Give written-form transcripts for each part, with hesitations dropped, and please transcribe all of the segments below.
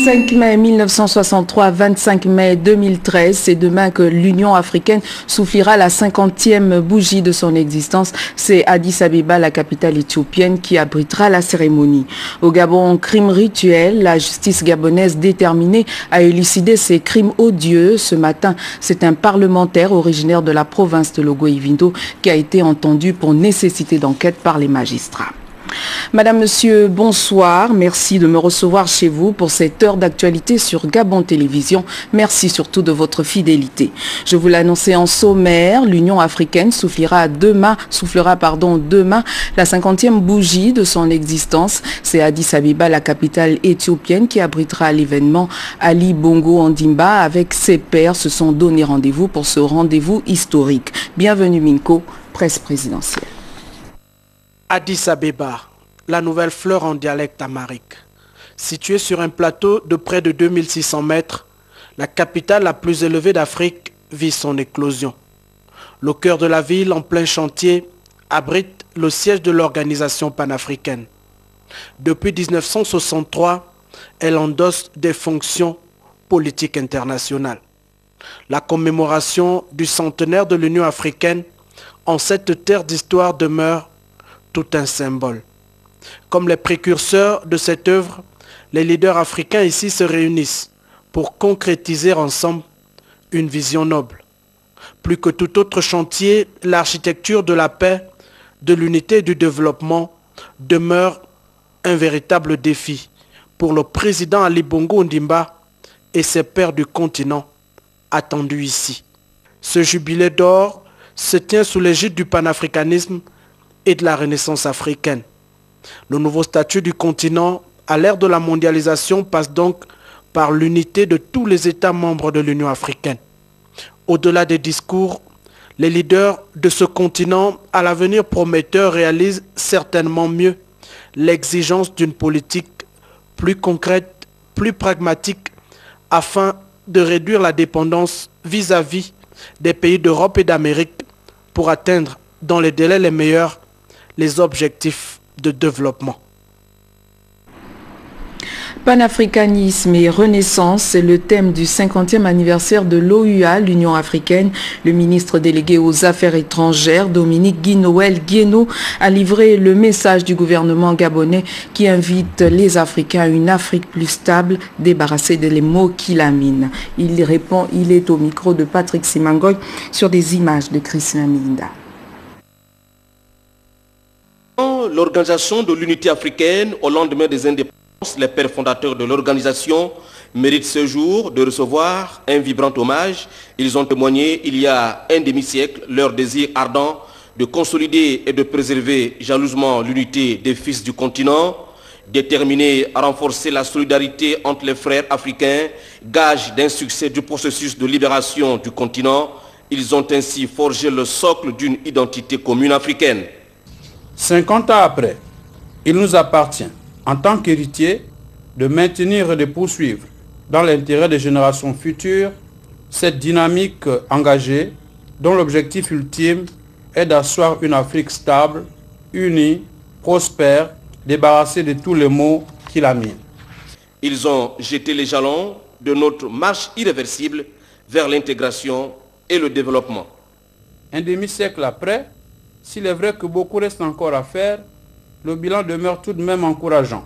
25 mai 1963, 25 mai 2013, c'est demain que l'Union africaine soufflera la 50e bougie de son existence. C'est Addis Abeba, la capitale éthiopienne, qui abritera la cérémonie. Au Gabon, crime rituel, la justice gabonaise déterminée à élucider ces crimes odieux. Ce matin, c'est un parlementaire originaire de la province de Logo-Ivindo qui a été entendu pour nécessité d'enquête par les magistrats. Madame, Monsieur, bonsoir. Merci de me recevoir chez vous pour cette heure d'actualité sur Gabon Télévision. Merci surtout de votre fidélité. Je vous l'annonçais en sommaire, l'Union africaine soufflera demain la 50e bougie de son existence. C'est Addis Abeba, la capitale éthiopienne, qui abritera l'événement. Ali Bongo Ondimba avec ses pairs se sont donné rendez-vous pour ce rendez-vous historique. Bienvenue Minko, presse présidentielle. Addis Abeba, la nouvelle fleur en dialecte amharique. Située sur un plateau de près de 2600 mètres, la capitale la plus élevée d'Afrique vit son éclosion. Le cœur de la ville, en plein chantier, abrite le siège de l'organisation panafricaine. Depuis 1963, elle endosse des fonctions politiques internationales. La commémoration du centenaire de l'Union africaine en cette terre d'histoire demeure tout un symbole. Comme les précurseurs de cette œuvre, les leaders africains ici se réunissent pour concrétiser ensemble une vision noble. Plus que tout autre chantier, l'architecture de la paix, de l'unité et du développement demeure un véritable défi pour le président Ali Bongo Ondimba et ses pairs du continent attendus ici. Ce jubilé d'or se tient sous l'égide du panafricanisme et de la renaissance africaine. Le nouveau statut du continent à l'ère de la mondialisation passe donc par l'unité de tous les États membres de l'Union africaine. Au-delà des discours, les leaders de ce continent à l'avenir prometteur réalisent certainement mieux l'exigence d'une politique plus concrète, plus pragmatique, afin de réduire la dépendance vis-à-vis des pays d'Europe et d'Amérique pour atteindre dans les délais les meilleurs les objectifs de développement. Panafricanisme et renaissance, c'est le thème du 50e anniversaire de l'OUA, l'Union africaine. Le ministre délégué aux Affaires étrangères, Dominique Guy-Noël Guéno, a livré le message du gouvernement gabonais qui invite les Africains à une Afrique plus stable, débarrassée des maux qui la minent. Il est au micro de Patrick Simangoy sur des images de Christian Minda. L'Organisation de l'Unité africaine, au lendemain des indépendances, les pères fondateurs de l'organisation méritent ce jour de recevoir un vibrant hommage. Ils ont témoigné il y a un demi-siècle leur désir ardent de consolider et de préserver jalousement l'unité des fils du continent, déterminés à renforcer la solidarité entre les frères africains, gage d'un succès du processus de libération du continent. Ils ont ainsi forgé le socle d'une identité commune africaine. 50 ans après, il nous appartient, en tant qu'héritiers, de maintenir et de poursuivre, dans l'intérêt des générations futures, cette dynamique engagée, dont l'objectif ultime est d'asseoir une Afrique stable, unie, prospère, débarrassée de tous les maux qui la minent. Ils ont jeté les jalons de notre marche irréversible vers l'intégration et le développement. Un demi-siècle après, s'il est vrai que beaucoup reste encore à faire, le bilan demeure tout de même encourageant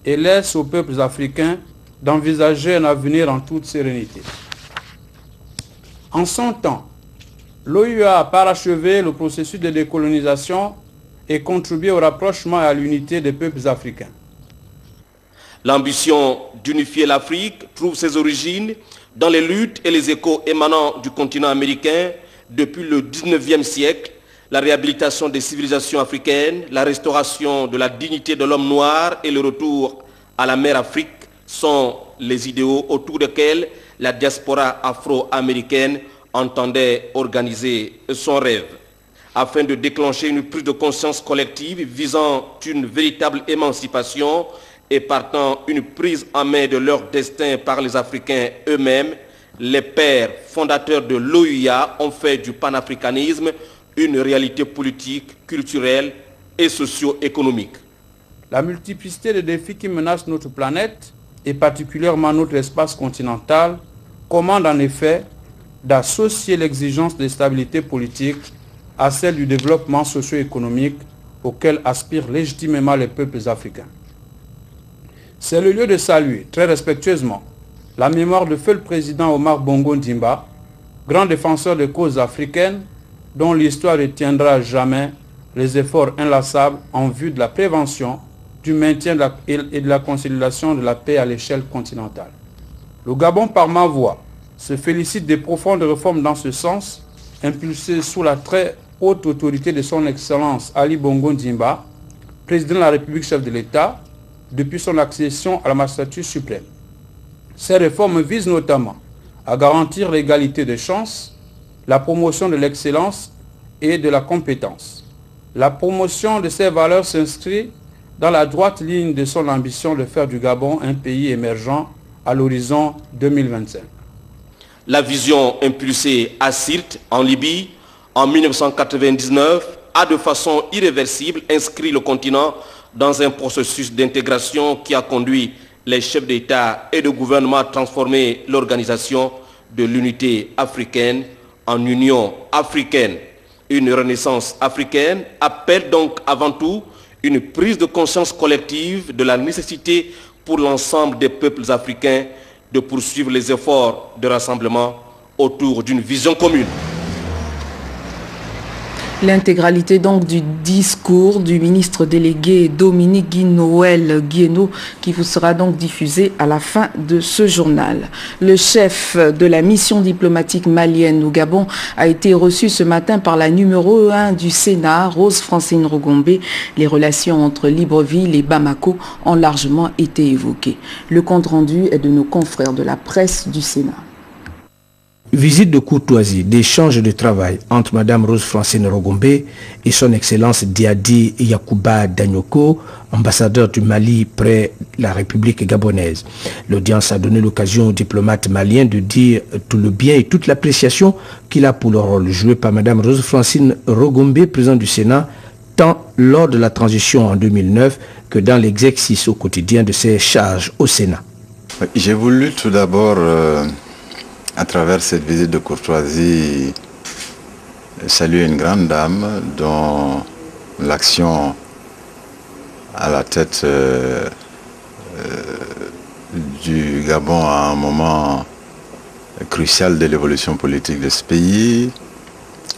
et laisse aux peuples africains d'envisager un avenir en toute sérénité. En son temps, l'OUA a parachevé le processus de décolonisation et contribué au rapprochement et à l'unité des peuples africains. L'ambition d'unifier l'Afrique trouve ses origines dans les luttes et les échos émanant du continent américain depuis le 19e siècle. La réhabilitation des civilisations africaines, la restauration de la dignité de l'homme noir et le retour à la mère Afrique sont les idéaux autour desquels la diaspora afro-américaine entendait organiser son rêve. Afin de déclencher une prise de conscience collective visant une véritable émancipation et partant une prise en main de leur destin par les Africains eux-mêmes, les pères fondateurs de l'OUA ont fait du panafricanisme une réalité politique, culturelle et socio-économique. La multiplicité des défis qui menacent notre planète et particulièrement notre espace continental, commande en effet d'associer l'exigence de stabilité politique à celle du développement socio-économique auquel aspirent légitimement les peuples africains. C'est le lieu de saluer très respectueusement la mémoire de feu le président Omar Bongo Ndimba, grand défenseur des causes africaines dont l'histoire retiendra à jamais les efforts inlassables en vue de la prévention, du maintien et de la consolidation de la paix à l'échelle continentale. Le Gabon, par ma voix, se félicite des profondes réformes dans ce sens, impulsées sous la très haute autorité de son Excellence Ali Bongo Ndimba, président de la République, chef de l'État, depuis son accession à la magistrature suprême. Ces réformes visent notamment à garantir l'égalité des chances, la promotion de l'excellence et de la compétence. La promotion de ces valeurs s'inscrit dans la droite ligne de son ambition de faire du Gabon un pays émergent à l'horizon 2025. La vision impulsée à Sirte, en Libye, en 1999, a de façon irréversible inscrit le continent dans un processus d'intégration qui a conduit les chefs d'État et de gouvernement à transformer l'organisation de l'unité africaine en Union africaine. Une renaissance africaine appelle donc avant tout une prise de conscience collective de la nécessité pour l'ensemble des peuples africains de poursuivre les efforts de rassemblement autour d'une vision commune. L'intégralité donc du discours du ministre délégué Dominique Guy-Noël Guéno qui vous sera donc diffusé à la fin de ce journal. Le chef de la mission diplomatique malienne au Gabon a été reçu ce matin par la numéro 1 du Sénat, Rose Francine Rogombe. Les relations entre Libreville et Bamako ont largement été évoquées. Le compte rendu est de nos confrères de la presse du Sénat. Visite de courtoisie, d'échange de travail entre Mme Rose Francine Rogombe et son Excellence Diadi Yacouba Danyoko, ambassadeur du Mali près la République gabonaise. L'audience a donné l'occasion au diplomate malien de dire tout le bien et toute l'appréciation qu'il a pour le rôle joué par Mme Rose Francine Rogombe, présidente du Sénat, tant lors de la transition en 2009 que dans l'exercice au quotidien de ses charges au Sénat. J'ai voulu tout d'abord à travers cette visite de courtoisie, saluer une grande dame dont l'action à la tête du Gabon à un moment crucial de l'évolution politique de ce pays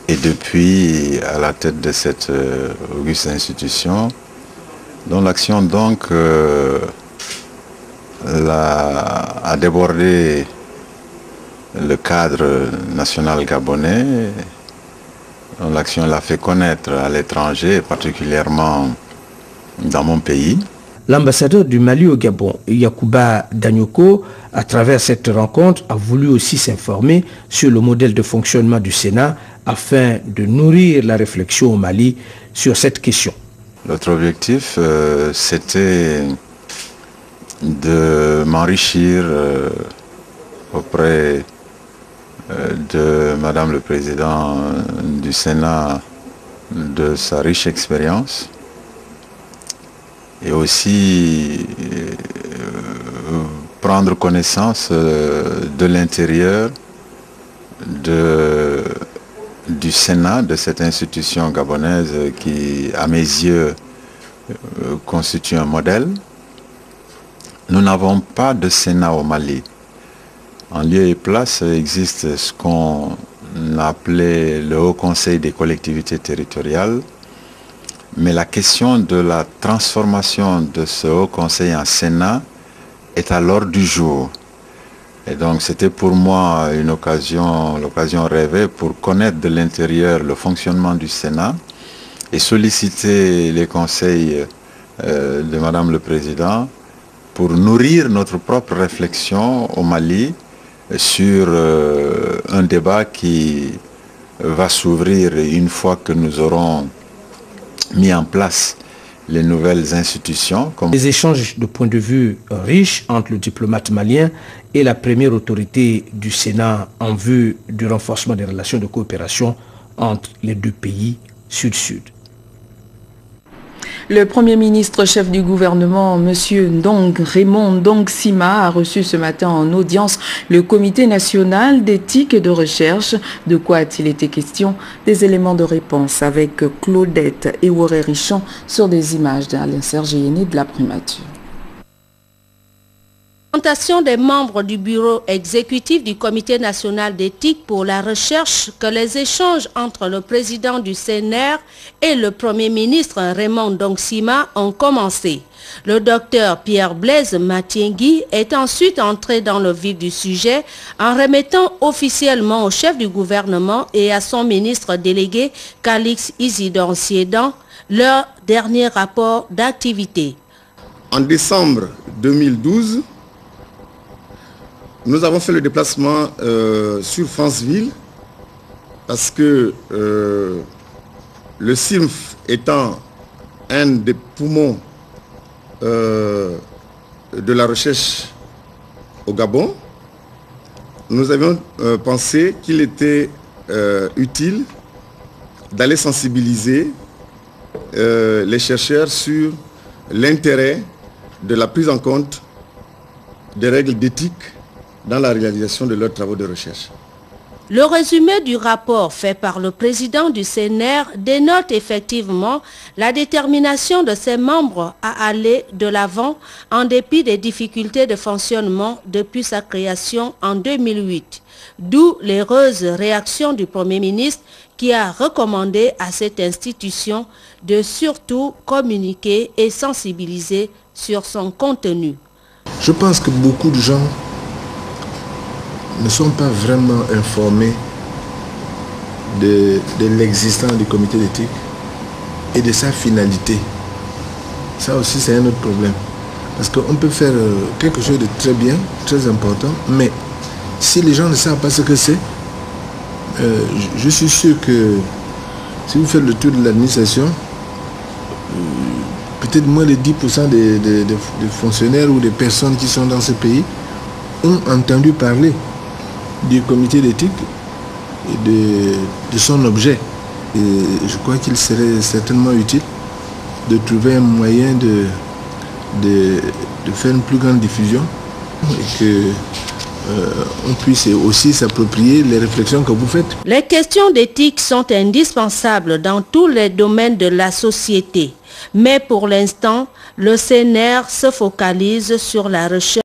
et depuis à la tête de cette auguste institution, dont l'action donc a débordé le cadre national gabonais, dont l'action l'a fait connaître à l'étranger, particulièrement dans mon pays. L'ambassadeur du Mali au Gabon, Yacouba Danyoko, à travers cette rencontre, a voulu aussi s'informer sur le modèle de fonctionnement du Sénat afin de nourrir la réflexion au Mali sur cette question. Notre objectif, c'était de m'enrichir auprès de Madame le Président du Sénat de sa riche expérience et aussi prendre connaissance de l'intérieur du Sénat, de cette institution gabonaise qui, à mes yeux, constitue un modèle. Nous n'avons pas de Sénat au Mali. En lieu et place, existe ce qu'on appelait le Haut Conseil des collectivités territoriales, mais la question de la transformation de ce Haut Conseil en Sénat est à l'ordre du jour. Et donc c'était pour moi une occasion, l'occasion rêvée pour connaître de l'intérieur le fonctionnement du Sénat et solliciter les conseils de Madame le Président pour nourrir notre propre réflexion au Mali sur un débat qui va s'ouvrir une fois que nous aurons mis en place les nouvelles institutions. Des échanges de points de vue riches entre le diplomate malien et la première autorité du Sénat en vue du renforcement des relations de coopération entre les deux pays sud-sud. Le Premier ministre chef du gouvernement, M. Raymond Ndong Sima, a reçu ce matin en audience le Comité national d'éthique et de recherche. De quoi a-t-il été question? Des éléments de réponse avec Claudette Eworé-Richon sur des images d'Alain Serge Yéné de la primature. Présentation des membres du bureau exécutif du Comité national d'éthique pour la recherche que les échanges entre le président du CNR et le Premier ministre Raymond Ndong Sima ont commencé. Le docteur Pierre Blaise Matiengui est ensuite entré dans le vif du sujet en remettant officiellement au chef du gouvernement et à son ministre délégué Calix Isidore Siedan leur dernier rapport d'activité. En décembre 2012, nous avons fait le déplacement sur Franceville parce que le CIRMF étant un des poumons de la recherche au Gabon, nous avions pensé qu'il était utile d'aller sensibiliser les chercheurs sur l'intérêt de la prise en compte des règles d'éthique dans la réalisation de leurs travaux de recherche. Le résumé du rapport fait par le président du CNR dénote effectivement la détermination de ses membres à aller de l'avant en dépit des difficultés de fonctionnement depuis sa création en 2008. D'où l'heureuse réaction du Premier ministre qui a recommandé à cette institution de surtout communiquer et sensibiliser sur son contenu. Je pense que beaucoup de gens ne sont pas vraiment informés de l'existence du comité d'éthique et de sa finalité. Ça aussi, c'est un autre problème. Parce qu'on peut faire quelque chose de très bien, très important, mais si les gens ne savent pas ce que c'est, je suis sûr que si vous faites le tour de l'administration, peut-être moins de 10% des fonctionnaires ou des personnes qui sont dans ce pays ont entendu parler du comité d'éthique et de son objet. Et je crois qu'il serait certainement utile de trouver un moyen de faire une plus grande diffusion et que on puisse aussi s'approprier les réflexions que vous faites. Les questions d'éthique sont indispensables dans tous les domaines de la société. Mais pour l'instant, le CNR se focalise sur la recherche